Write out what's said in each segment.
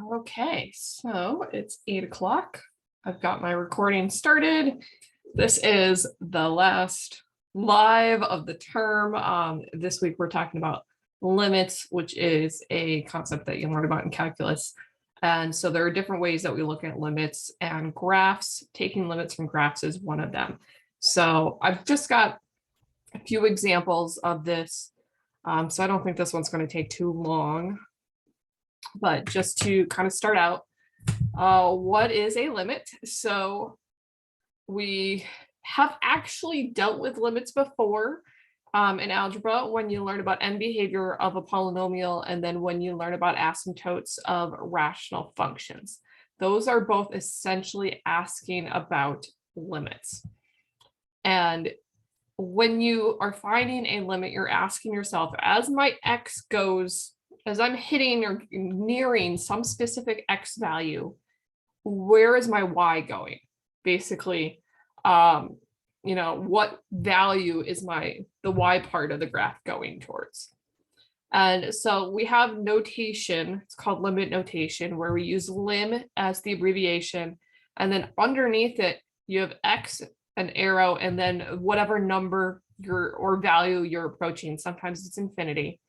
Okay, so it's 8 o'clock. I've got my recording started. This is the last live of the term. This week we're talking about limits, which is a concept that you learn about in calculus. And so there are different ways that we look at limits, and graphs, taking limits from graphs is one of them. So I've just got a few examples of this. So I don't think this one's going to take too long. But just to kind of start out, what is a limit? So we have actually dealt with limits before in algebra when you learn about end behavior of a polynomial, and then when you learn about asymptotes of rational functions. Those are both essentially asking about limits. And when you are finding a limit, you're asking yourself, as my x goes, as I'm hitting or nearing some specific x value, where is my y going? Basically, what value is the y part of the graph going towards? And so we have notation, it's called limit notation, where we use lim as the abbreviation, and then underneath it, you have x, an arrow, and then whatever number or value you're approaching. Sometimes it's infinity.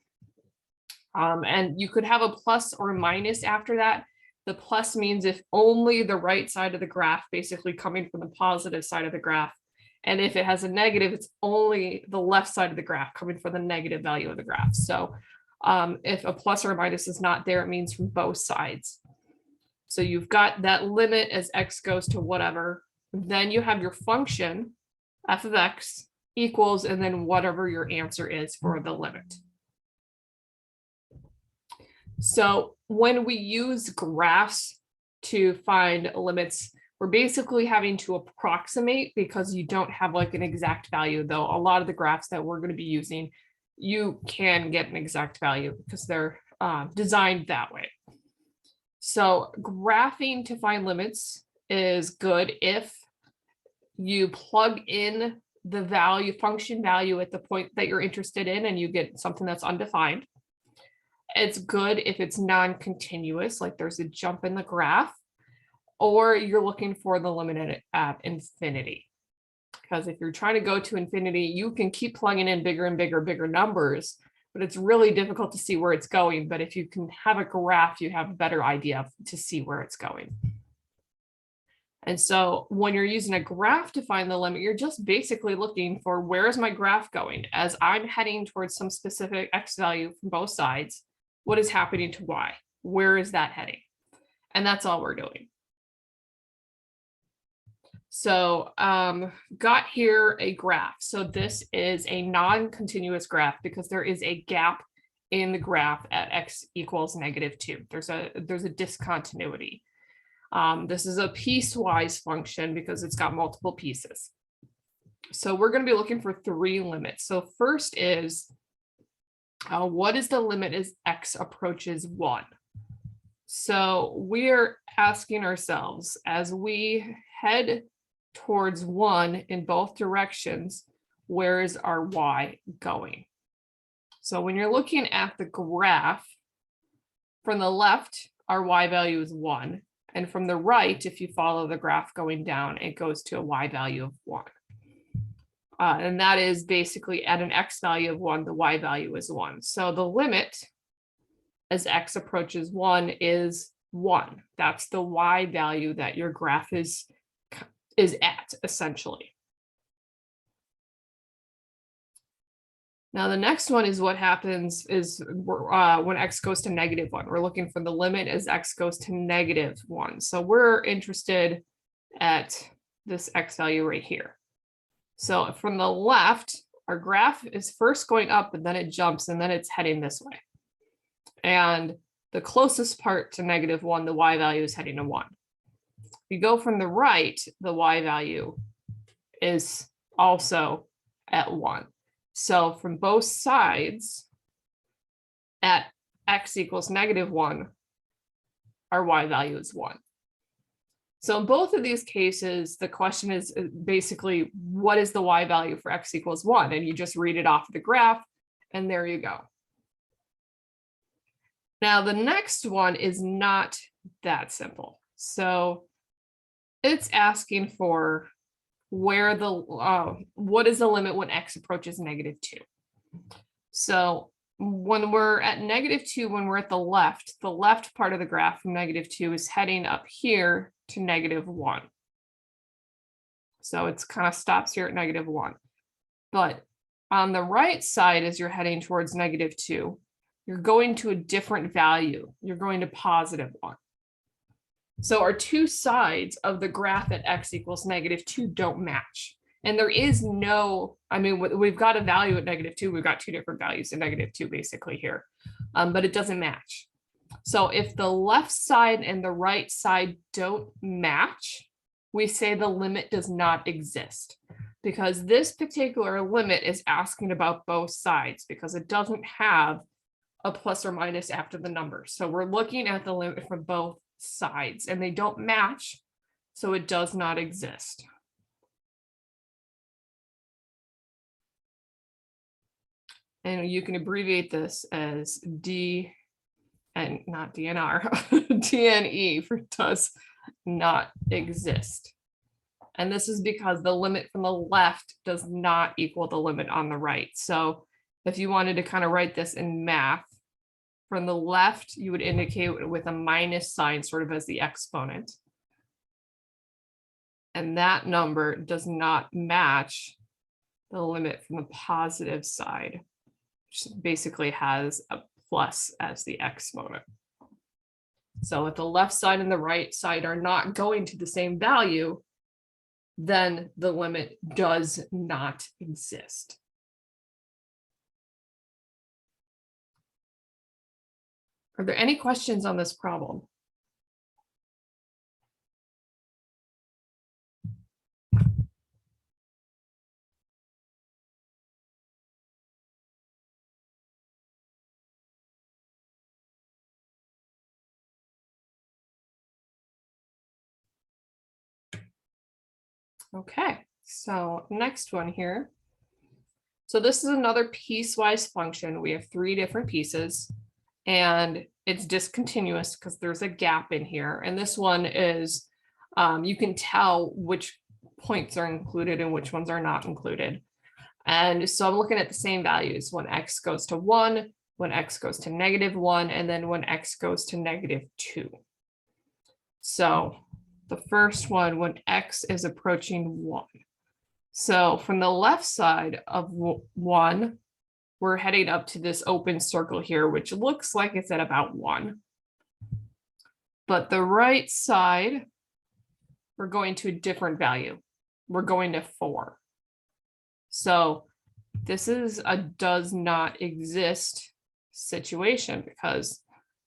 And you could have a plus or a minus after that. The plus means if only the right side of the graph, basically coming from the positive side of the graph. And if it has a negative, it's only the left side of the graph coming from the negative value of the graph. So if a plus or a minus is not there, it means from both sides. So you've got that limit as x goes to whatever. Then you have your function, f of x equals, and then whatever your answer is for the limit. So when we use graphs to find limits, we're basically having to approximate, because you don't have like an exact value, though a lot of the graphs that we're going to be using, you can get an exact value because they're designed that way. So graphing to find limits is good if you plug in the function value at the point that you're interested in and you get something that's undefined. It's good if it's non-continuous, like there's a jump in the graph, or you're looking for the limit at infinity. Because if you're trying to go to infinity, you can keep plugging in bigger and bigger numbers, but it's really difficult to see where it's going. But if you can have a graph, you have a better idea to see where it's going. And so when you're using a graph to find the limit, you're just basically looking for, where is my graph going? As I'm heading towards some specific x value from both sides, what is happening to y? Where is that heading? And that's all we're doing. So got here a graph. So this is a non-continuous graph because there is a gap in the graph at x equals -2. There's a discontinuity. This is a piecewise function because it's got multiple pieces. So we're going to be looking for 3 limits. So first is, what is the limit as x approaches 1? So we're asking ourselves, as we head towards 1 in both directions, where is our y going? So when you're looking at the graph, from the left, our y value is 1. And from the right, if you follow the graph going down, it goes to a y value of 1. And that is basically at an x value of 1, the y value is 1. So the limit as x approaches 1 is 1. That's the y value that your graph is at, essentially. Now the next one is what happens is when x goes to -1. We're looking for the limit as x goes to -1. So we're interested at this x value right here. So from the left, our graph is first going up, and then it jumps, and then it's heading this way. And the closest part to -1, the y value is heading to 1. If you go from the right, the y value is also at 1. So from both sides, at x equals -1, our y value is 1. So in both of these cases, the question is basically, what is the y value for x equals 1? And you just read it off the graph, and there you go. Now, the next one is not that simple. So it's asking for where the, what is the limit when x approaches -2? So when we're at -2, when we're at the left part of the graph from -2 is heading up here to -1. So it's kind of stops here at -1. But on the right side, as you're heading towards -2, you're going to a different value. You're going to +1. So our two sides of the graph at x equals -2 don't match. And there is no, I mean, we've got a value at -2. We've got two different values at -2 basically here, but it doesn't match. So if the left side and the right side don't match, we say the limit does not exist, because this particular limit is asking about both sides because it doesn't have a plus or minus after the number. So we're looking at the limit for both sides and they don't match, so it does not exist. And you can abbreviate this as D, and not DNR, DNE for does not exist. And this is because the limit from the left does not equal the limit on the right. So if you wanted to kind of write this in math, from the left, you would indicate with a minus sign sort of as the exponent. And that number does not match the limit from the positive side, which basically has a plus as the exponent. So if the left side and the right side are not going to the same value, then the limit does not exist. Are there any questions on this problem? Okay, so next one here. So this is another piecewise function. We have three different pieces and it's discontinuous because there's a gap in here. And this one is, you can tell which points are included and which ones are not included. And so I'm looking at the same values when x goes to 1, when x goes to -1, and then when x goes to -2. So the first one, when x is approaching 1. So from the left side of 1, we're heading up to this open circle here, which looks like it's at about 1. But the right side, we're going to a different value. We're going to 4. So this is a does not exist situation because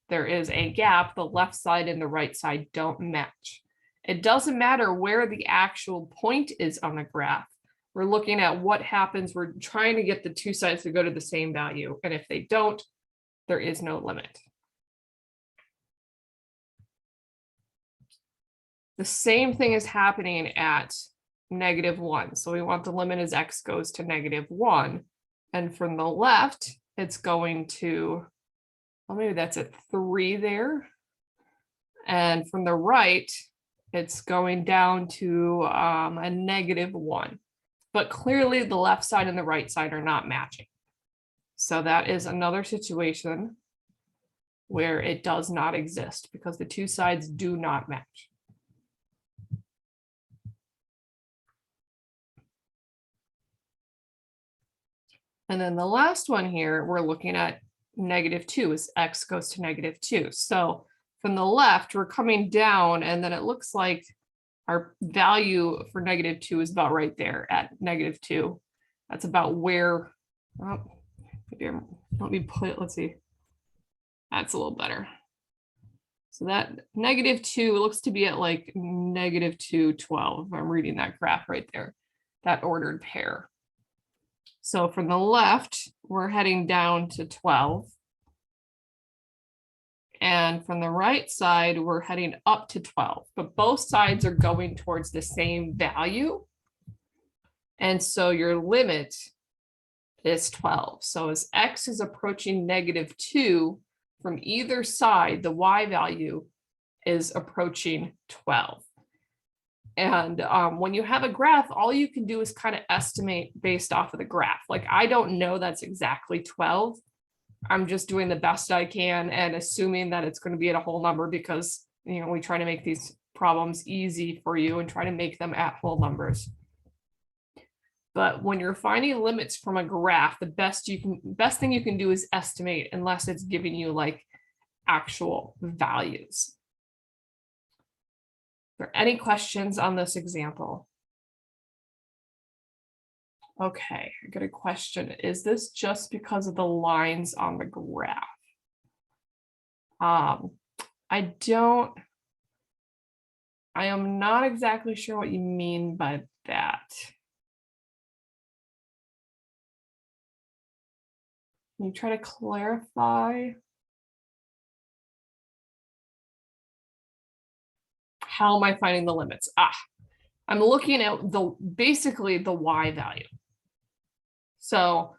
there is a gap. The left side and the right side don't match. It doesn't matter where the actual point is on the graph. We're looking at what happens. We're trying to get the two sides to go to the same value. And if they don't, there is no limit. The same thing is happening at -1. So we want the limit as x goes to -1. And from the left, it's going to, well, maybe that's at 3 there. And from the right, it's going down to a -1. But clearly the left side and the right side are not matching. So that is another situation where it does not exist because the two sides do not match. And then the last one here, we're looking at -2 as x goes to -2. So from the left, we're coming down and then it looks like our value for -2 is about right there at -2. That's about where, oh, let me put it, let's see. That's a little better. So that -2 looks to be at like -212. I'm reading that graph right there, that ordered pair. So from the left, we're heading down to 12. And from the right side, we're heading up to 12, but both sides are going towards the same value. And so your limit is 12. So as x is approaching -2, from either side, the y value is approaching 12. And when you have a graph, all you can do is kind of estimate based off of the graph. Like, I don't know that's exactly 12. I'm just doing the best I can and assuming that it's going to be at a whole number because, you know, we try to make these problems easy for you and try to make them at whole numbers. But when you're finding limits from a graph, the best thing you can do is estimate, unless it's giving you like actual values. Are there any questions on this example? Okay, I got a question. Is this just because of the lines on the graph? I am not exactly sure what you mean by that. Can you try to clarify? How am I finding the limits? I'm looking at basically the y value. So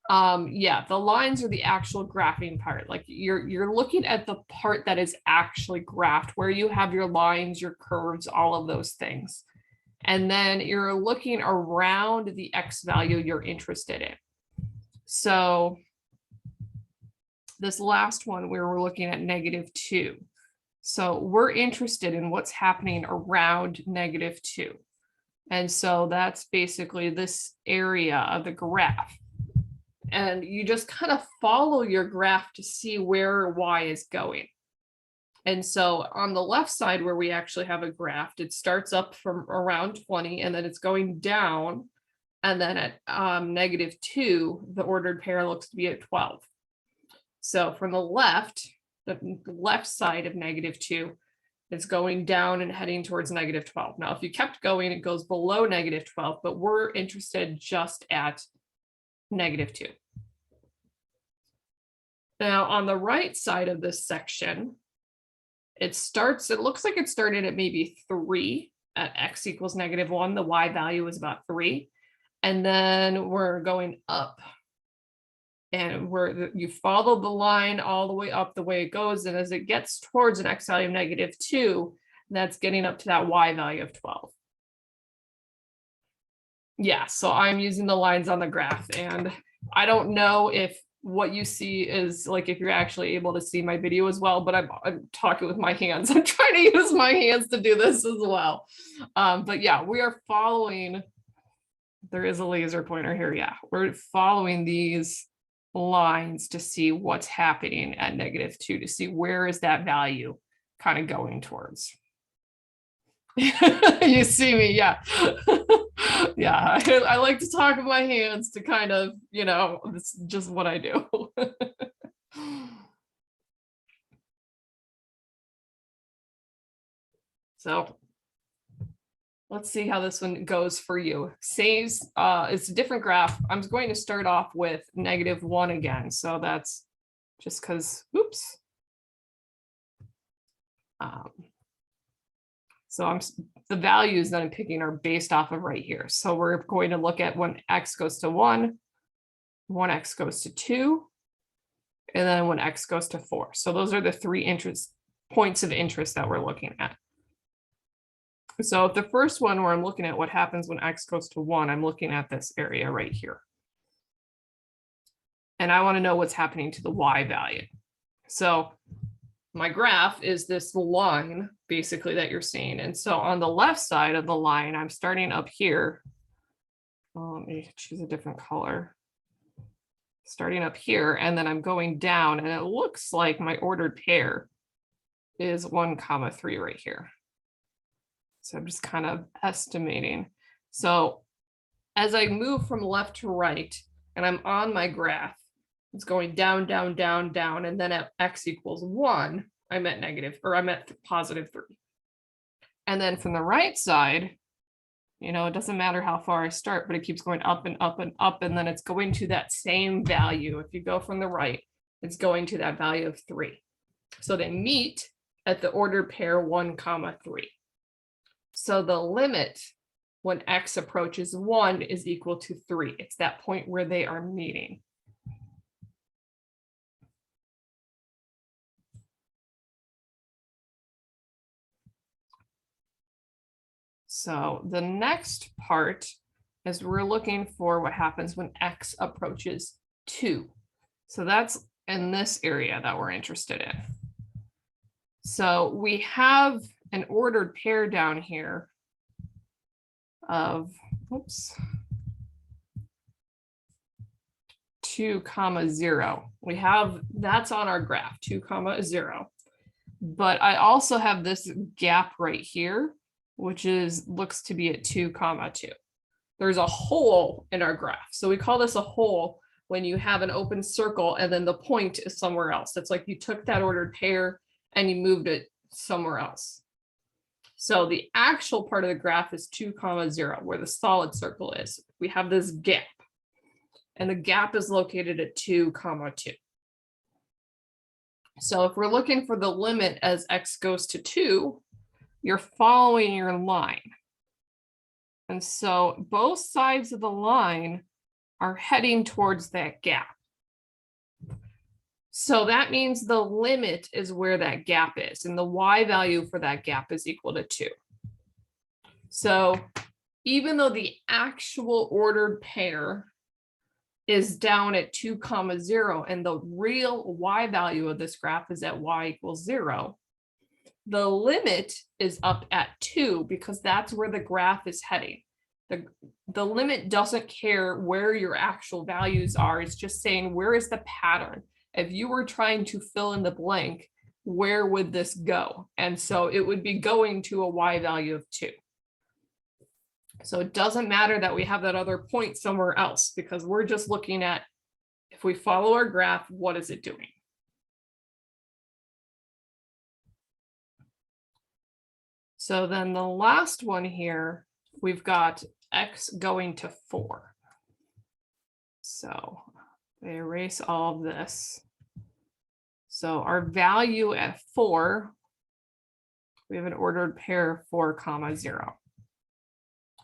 yeah, the lines are the actual graphing part. Like, you're looking at the part that is actually graphed, where you have your lines, your curves, all of those things. And then you're looking around the x value you're interested in. So this last one, where we're looking at -2. So we're interested in what's happening around -2. And so that's basically this area of the graph. And you just kind of follow your graph to see where y is going. And so on the left side, where we actually have a graph, it starts up from around 20 and then it's going down. And then at -2, the ordered pair looks to be at 12. So from the left side of -2, it's going down and heading towards -12. Now, if you kept going, it goes below -12, but we're interested just at -2. Now, on the right side of this section, it looks like it started at maybe 3 at x equals -1. The y value is about 3. And then we're going up. And you follow the line all the way up the way it goes. And as it gets towards an x value of -2, that's getting up to that y value of 12. Yeah, so I'm using the lines on the graph. And I don't know if what you see is like, if you're actually able to see my video as well, but I'm talking with my hands. I'm trying to use my hands to do this as well. But yeah, we are following, there is a laser pointer here. Yeah, we're following these lines to see what's happening at -2, to see where is that value kind of going towards. You see me, yeah. Yeah, I like to talk with my hands to kind of, you know, it's just what I do. So let's see how this one goes for you. Saves, it's a different graph. I'm going to start off with -1 again. So that's just because, oops. So the values that I'm picking are based off of right here. So we're going to look at when x goes to 1, when x goes to 2, and then when x goes to 4. So those are the 3 points of interest that we're looking at. So the first one, where I'm looking at what happens when x goes to 1, I'm looking at this area right here. And I want to know what's happening to the y value. So my graph is this line basically that you're seeing. And so on the left side of the line, I'm starting up here. Let me choose a different color. Starting up here, and then I'm going down, and it looks like my ordered pair is 1,3 right here. So I'm just kind of estimating. So as I move from left to right, and I'm on my graph, it's going down, down, down, down, and then at x equals 1, I'm at +3. And then from the right side, you know, it doesn't matter how far I start, but it keeps going up and up and up, and then it's going to that same value. If you go from the right, it's going to that value of 3. So they meet at the ordered pair 1,3. So the limit when x approaches 1 is equal to 3. It's that point where they are meeting. So the next part is we're looking for what happens when x approaches 2. So that's in this area that we're interested in. So we have an ordered pair down here of, oops, 2, 0. We have, that's on our graph, 2, 0. But I also have this gap right here, which is looks to be at 2, 2. There's a hole in our graph. So we call this a hole when you have an open circle and then the point is somewhere else. It's like you took that ordered pair and you moved it somewhere else. So the actual part of the graph is 2, 0, where the solid circle is. We have this gap, and the gap is located at 2, 2. So if we're looking for the limit as x goes to 2, you're following your line. And so both sides of the line are heading towards that gap. So that means the limit is where that gap is, and the y value for that gap is equal to 2. So even though the actual ordered pair is down at 2, 0, and the real y value of this graph is at y equals 0, the limit is up at 2 because that's where the graph is heading. The limit doesn't care where your actual values are. It's just saying, where is the pattern? If you were trying to fill in the blank, where would this go? And so it would be going to a y value of 2. So it doesn't matter that we have that other point somewhere else, because we're just looking at, if we follow our graph, what is it doing? So then the last one here, we've got x going to 4. So I erase all of this. So our value at 4, we have an ordered pair 4, 0.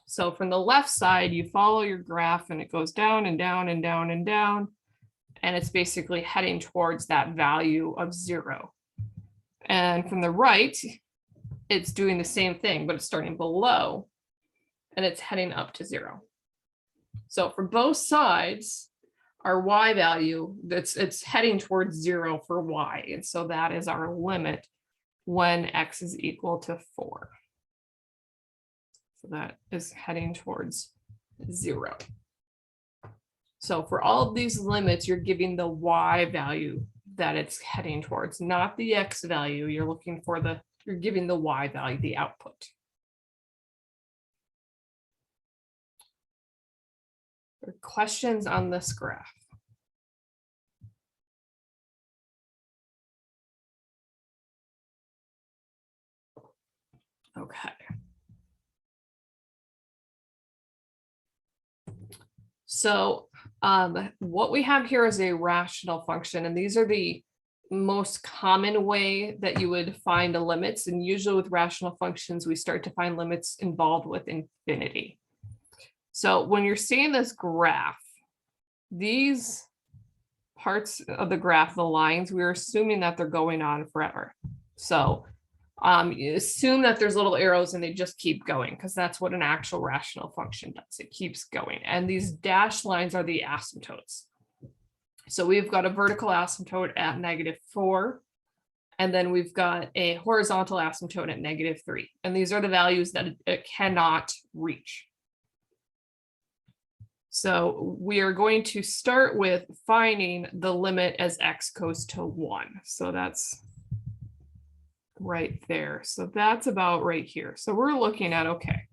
So from the left side, you follow your graph and it goes down and down and down and down. And it's basically heading towards that value of 0. And from the right, it's doing the same thing, but it's starting below and it's heading up to 0. So for both sides, our y value, it's heading towards 0 for y. And so that is our limit when x is equal to 4. So that is heading towards 0. So for all of these limits, you're giving the y value that it's heading towards, not the x value. You're looking for you're giving the y value, the output. There are questions on this graph? Okay. So what we have here is a rational function, and these are the most common way that you would find the limits. And usually with rational functions, we start to find limits involved with infinity. So when you're seeing this graph, these parts of the graph, the lines, we're assuming that they're going on forever. So you assume that there's little arrows and they just keep going, because that's what an actual rational function does. It keeps going. And these dashed lines are the asymptotes. So we've got a vertical asymptote at -4, and then we've got a horizontal asymptote at -3. And these are the values that it cannot reach. So we are going to start with finding the limit as x goes to 1. So that's right there. So that's about right here. So we're looking at, okay,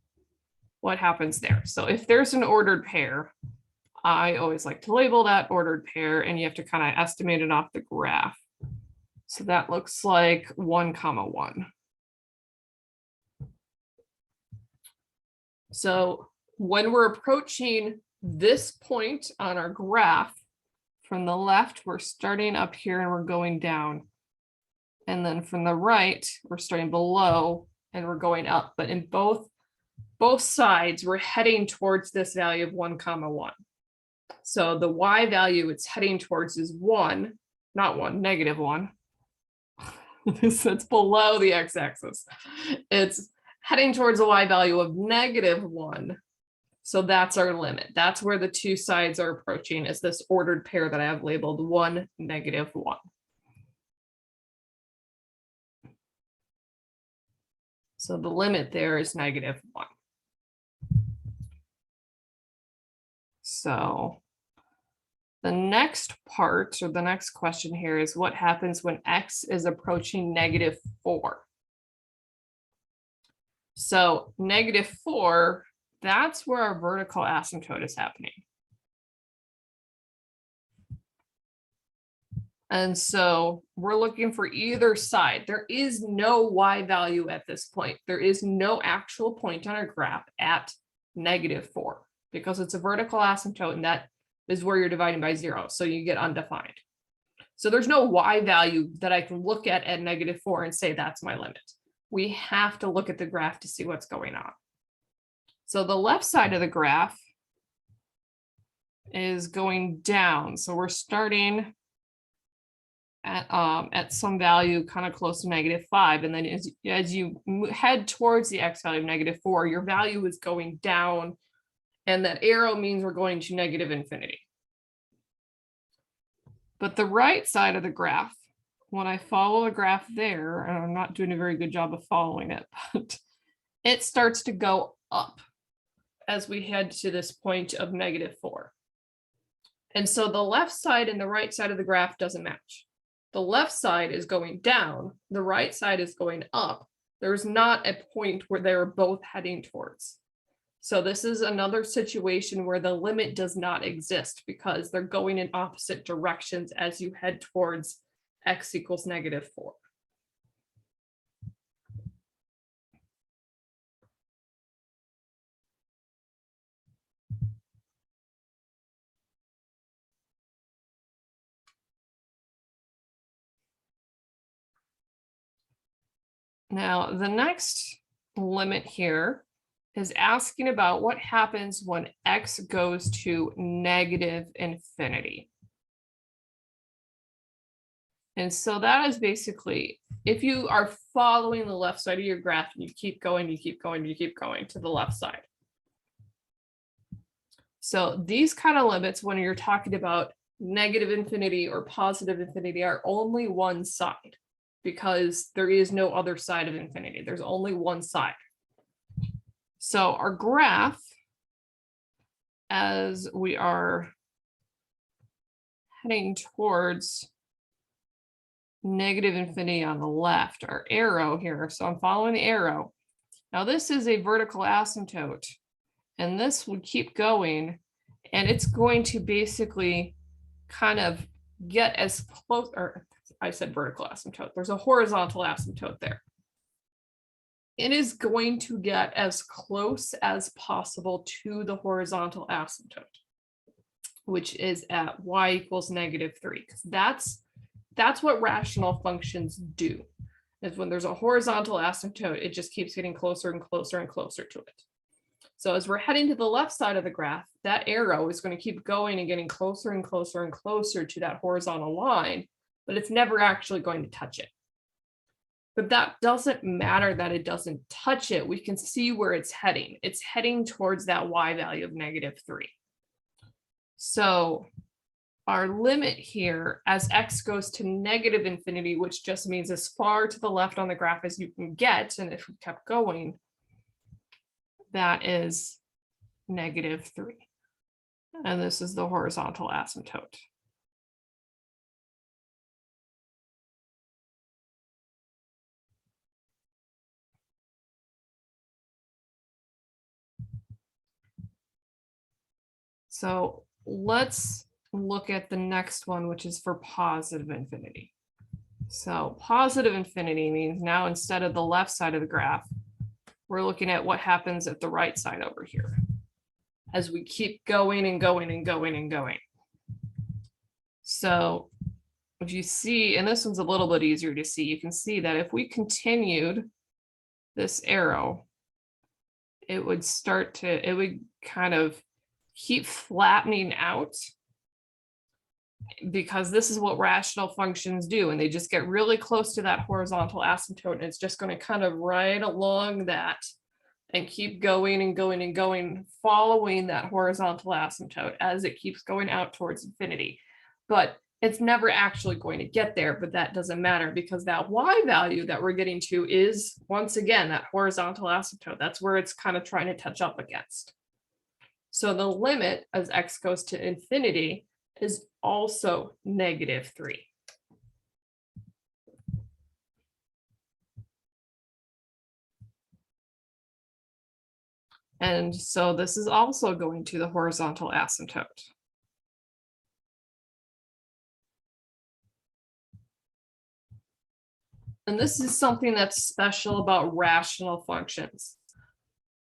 what happens there? So if there's an ordered pair, I always like to label that ordered pair, and you have to kind of estimate it off the graph. So that looks like 1, 1. So when we're approaching this point on our graph, from the left, we're starting up here and we're going down. And then from the right, we're starting below and we're going up. But in both sides, we're heading towards this value of 1, 1. So the y value it's heading towards is 1, not 1, -1. It's below the x-axis. It's heading towards a y value of -1. So that's our limit. That's where the two sides are approaching, is this ordered pair that I have labeled 1, -1. So the limit there is -1. So the next part, or the next question here, is what happens when x is approaching -4? So -4, that's where our vertical asymptote is happening. And so we're looking for either side. There is no y value at this point. There is no actual point on our graph at -4 because it's a vertical asymptote, and that is where you're dividing by 0. So you get undefined. So there's no y value that I can look at -4 and say that's my limit. We have to look at the graph to see what's going on. So the left side of the graph is going down. So we're starting at some value kind of close to -5. And then as you head towards the x value of -4, your value is going down. And that arrow means we're going to -infinity. But the right side of the graph, when I follow the graph there, and I'm not doing a very good job of following it, but it starts to go up as we head to this point of -4. And so the left side and the right side of the graph doesn't match. The left side is going down, the right side is going up. There's not a point where they're both heading towards. So this is another situation where the limit does not exist because they're going in opposite directions as you head towards x equals -4. Now, the next limit here is asking about what happens when x goes to -infinity. And so that is basically, if you are following the left side of your graph and you keep going, you keep going, you keep going to the left side. So these kind of limits, when you're talking about -infinity or +infinity, are only one side, because there is no other side of infinity. There's only one side. So our graph, as we are heading towards -infinity on the left, our arrow here, so I'm following the arrow. Now this is a vertical asymptote, and this would keep going, and it's going to basically kind of get as close, or I said vertical asymptote, there's a horizontal asymptote there. It is going to get as close as possible to the horizontal asymptote, which is at y equals -3, because that's what rational functions do. Is when there's a horizontal asymptote, it just keeps getting closer and closer and closer to it. So as we're heading to the left side of the graph, that arrow is going to keep going and getting closer and closer and closer to that horizontal line, but it's never actually going to touch it. But that doesn't matter that it doesn't touch it. We can see where it's heading. It's heading towards that y value of -3. So our limit here, as x goes to -infinity, which just means as far to the left on the graph as you can get, and if we kept going, that is -3. And this is the horizontal asymptote. So let's look at the next one, which is for positive infinity. So positive infinity means now instead of the left side of the graph, we're looking at what happens at the right side over here as we keep going and going and going and going. So if you see, and this one's a little bit easier to see, you can see that if we continued this arrow, it would start to, it would kind of keep flattening out because this is what rational functions do. And they just get really close to that horizontal asymptote. And it's just going to kind of ride along that and keep going and going and going, following that horizontal asymptote as it keeps going out towards infinity. But it's never actually going to get there, but that doesn't matter because that y value that we're getting to is, once again, that horizontal asymptote. That's where it's kind of trying to touch up against. So the limit as x goes to infinity is also -3. And so this is also going to the horizontal asymptote. And this is something that's special about rational functions.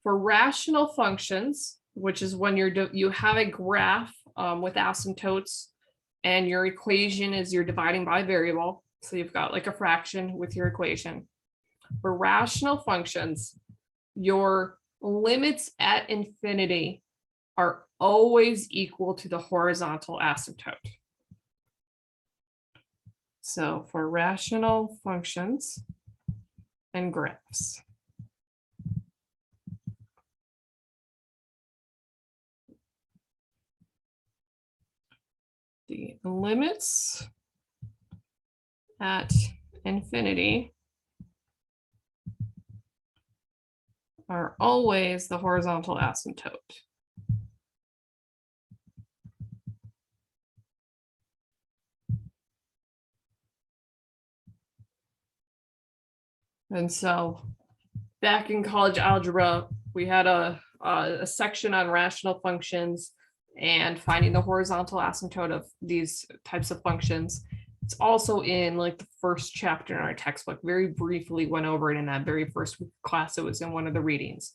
For rational functions, which is when you have a graph with asymptotes and your equation is you're dividing by a variable. So you've got like a fraction with your equation. For rational functions, your limits at infinity are always equal to the horizontal asymptote. So for rational functions and graphs, the limits at infinity are always the horizontal asymptote. And so back in college algebra, we had a section on rational functions and finding the horizontal asymptote of these types of functions. It's also in like the first chapter in our textbook. Very briefly went over it in that very first class. It was in one of the readings.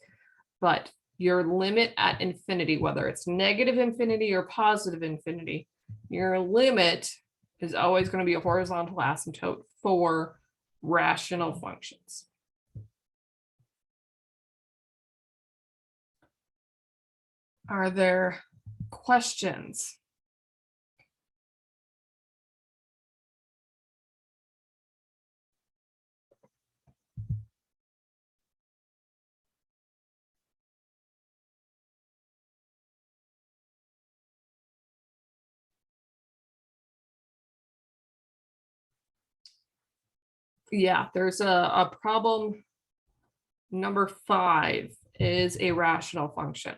But your limit at infinity, whether it's negative infinity or positive infinity, your limit is always going to be a horizontal asymptote for rational functions. Are there questions? Yeah, there's a problem. Number 5 is a rational function.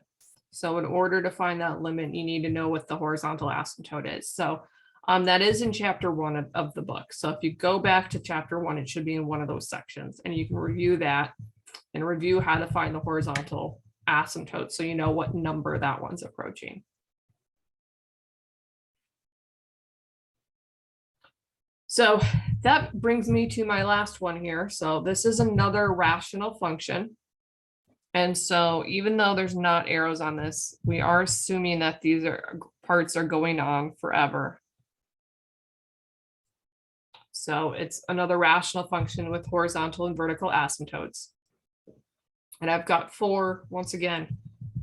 So in order to find that limit, you need to know what the horizontal asymptote is. So that is in chapter 1 of the book. So if you go back to chapter 1, it should be in one of those sections and you can review that and review how to find the horizontal asymptote so you know what number that one's approaching. So that brings me to my last one here. So this is another rational function. And so even though there's not arrows on this, we are assuming that these parts are going on forever. So it's another rational function with horizontal and vertical asymptotes. And I've got 4, once again,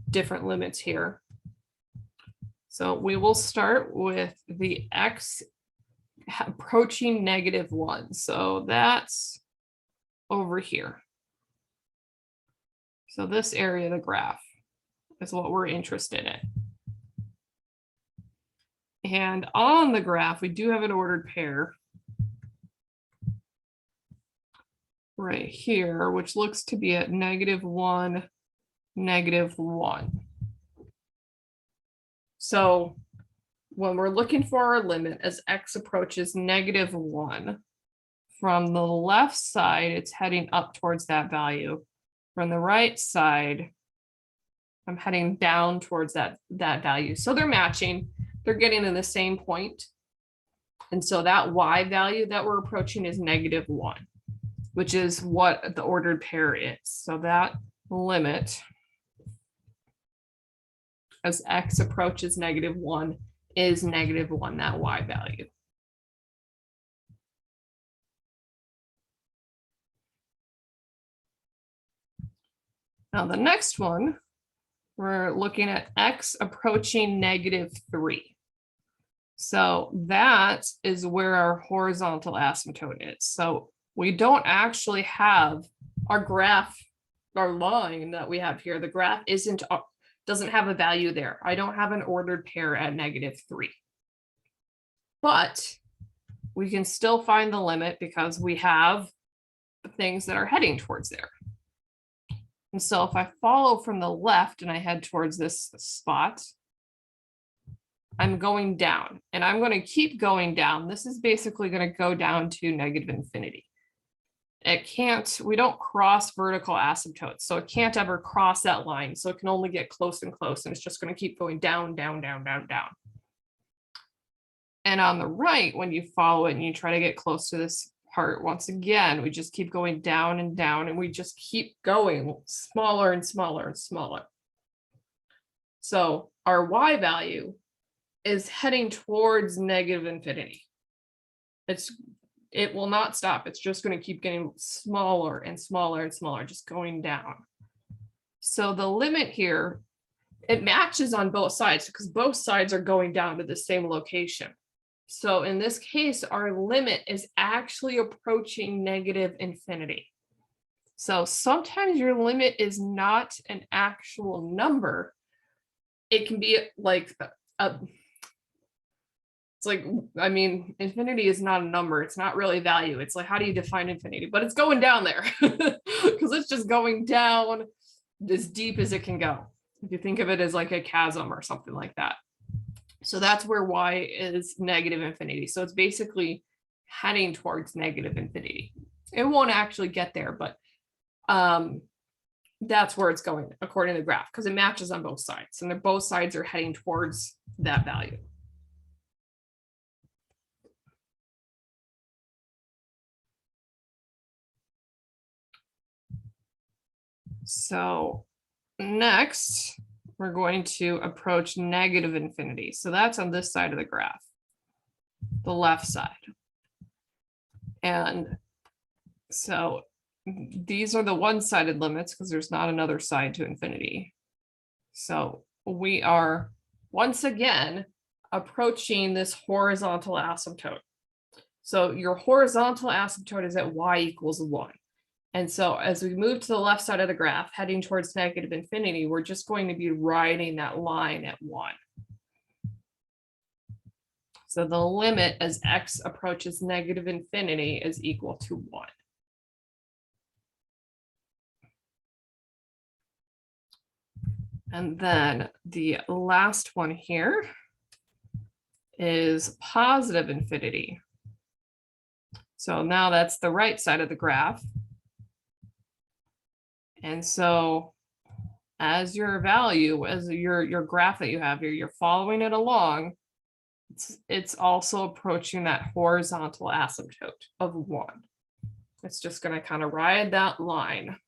different limits here. So we will start with the x approaching -1. So that's over here. So this area of the graph is what we're interested in. And on the graph, we do have an ordered pair right here, which looks to be at -1, -1. So when we're looking for our limit as x approaches -1, from the left side, it's heading up towards that value. From the right side, I'm heading down towards that value. So they're matching, they're getting to the same point. And so that y value that we're approaching is -1, which is what the ordered pair is. So that limit as x approaches -1 is -1, that y value. Now the next one, we're looking at x approaching -3. So that is where our horizontal asymptote is. So we don't actually have our graph, our line that we have here. The graph doesn't have a value there. I don't have an ordered pair at -3. But we can still find the limit because we have things that are heading towards there. And so if I follow from the left and I head towards this spot, I'm going down and I'm going to keep going down. This is basically going to go down to -infinity. We don't cross vertical asymptotes, so it can't ever cross that line. So it can only get close and close, and it's just going to keep going down, down, down, down, down. And on the right, when you follow it and you try to get close to this part, once again, we just keep going down and down, and we just keep going smaller and smaller and smaller. So our Y value is heading towards -infinity. It will not stop. It's just going to keep getting smaller and smaller and smaller, just going down. So the limit here, it matches on both sides because both sides are going down to the same location. So in this case, our limit is actually approaching -infinity. So sometimes your limit is not an actual number. It can be like it's like, I mean, infinity is not a number. It's not really value. It's like, how do you define infinity? But it's going down there because it's just going down as deep as it can go. If you think of it as like a chasm or something like that. So that's where Y is -infinity. So it's basically heading towards -infinity. It won't actually get there, but that's where it's going according to the graph because it matches on both sides and both sides are heading towards that value. So next, we're going to approach -infinity. So that's on this side of the graph, the left side. And so these are the one-sided limits because there's not another side to infinity. So we are once again approaching this horizontal asymptote. So your horizontal asymptote is at Y = 1. And so as we move to the left side of the graph, heading towards -infinity, we're just going to be riding that line at 1. So the limit as x approaches -infinity is equal to 1. And then the last one here is positive infinity. So now that's the right side of the graph. And so as your value, as your graph that you have here, you're following it along, it's also approaching that horizontal asymptote of 1. It's just going to kind of ride that line.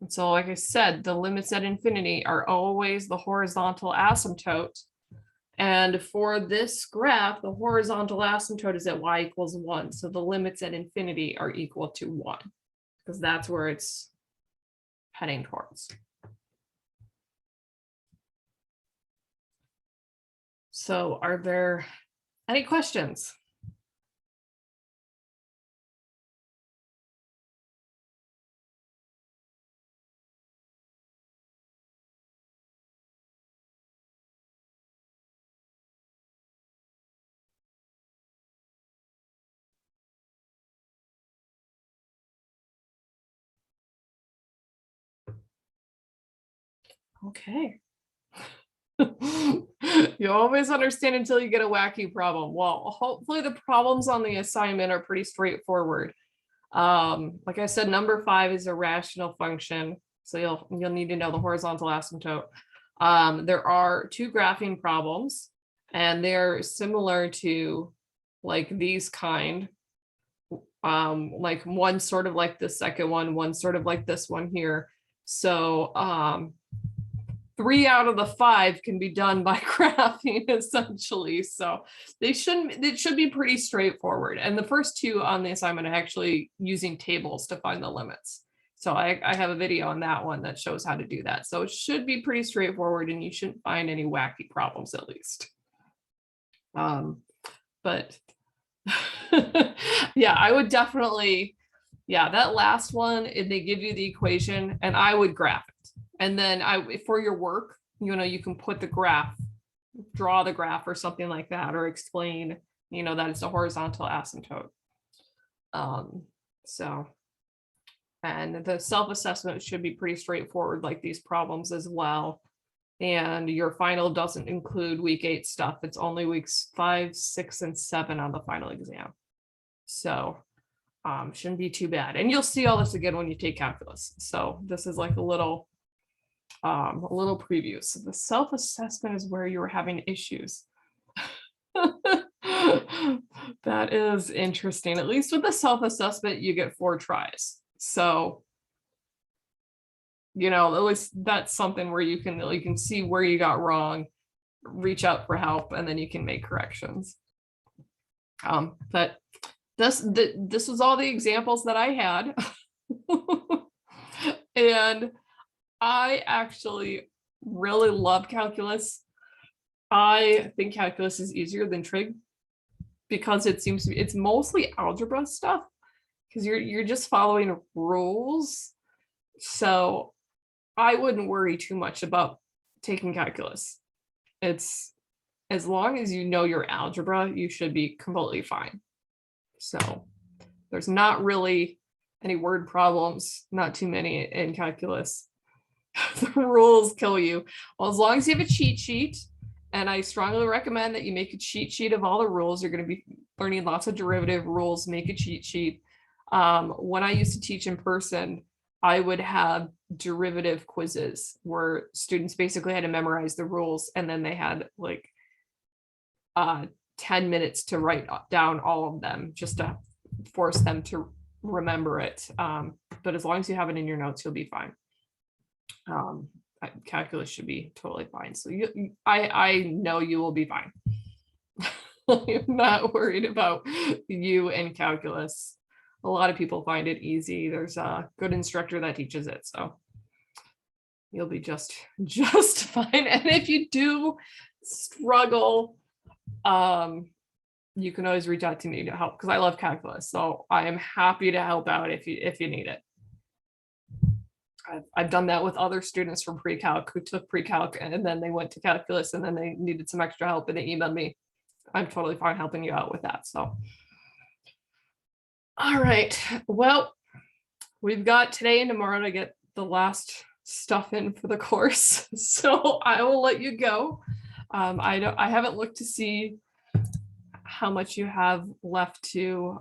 And so, like I said, the limits at infinity are always the horizontal asymptote. And for this graph, the horizontal asymptote is at Y = 1. So the limits at infinity are equal to 1. Because that's where it's heading towards. So are there any questions? Okay. You always understand until you get a wacky problem. Well, hopefully the problems on the assignment are pretty straightforward. Like I said, number 5 is a rational function. So you'll need to know the horizontal asymptote. There are 2 graphing problems, and they're similar to like these kind. Like one sort of like the second one sort of like this one here. So 3 out of the 5 can be done by graphing essentially. So it should be pretty straightforward. And the first 2 on the assignment are actually using tables to find the limits. So I have a video on that one that shows how to do that. So it should be pretty straightforward and you shouldn't find any wacky problems at least. But yeah, I would definitely, yeah, that last one, if they give you the equation, and I would graph it. And then for your work, you can put the graph, draw the graph or something like that, or explain, that it's a horizontal asymptote. So, and the self-assessment should be pretty straightforward, like these problems as well. And your final doesn't include week 8 stuff. It's only weeks 5, 6, and 7 on the final exam. So shouldn't be too bad. And you'll see all this again when you take calculus. So this is like a little preview. So the self-assessment is where you were having issues. That is interesting. At least with the self-assessment, you get 4 tries. So, at least that's something where you can see where you got wrong, reach out for help, and then you can make corrections. But this was all the examples that I had. And I actually really love calculus. I think calculus is easier than trig because it's mostly algebra stuff, because you're just following rules. So I wouldn't worry too much about taking calculus. It's, as long as you know your algebra, you should be completely fine. So there's not really any word problems, not too many in calculus. The rules kill you. Well, as long as you have a cheat sheet, and I strongly recommend that you make a cheat sheet of all the rules. You're going to be learning lots of derivative rules. Make a cheat sheet. When I used to teach in person, I would have derivative quizzes where students basically had to memorize the rules, and then they had like 10 minutes to write down all of them just to force them to remember it. But as long as you have it in your notes, you'll be fine. Calculus should be totally fine. So I know you will be fine. I'm not worried about you and calculus. A lot of people find it easy. There's a good instructor that teaches it, so you'll be just fine. And if you do struggle, you can always reach out to me to help, because I love calculus. So I am happy to help out if you need it. I've done that with other students from pre-calc who took pre-calc and then they went to calculus and then they needed some extra help and they emailed me. I'm totally fine helping you out with that. So, all right. Well, we've got today and tomorrow to get the last stuff in for the course. So I will let you go. I haven't looked to see how much you have left to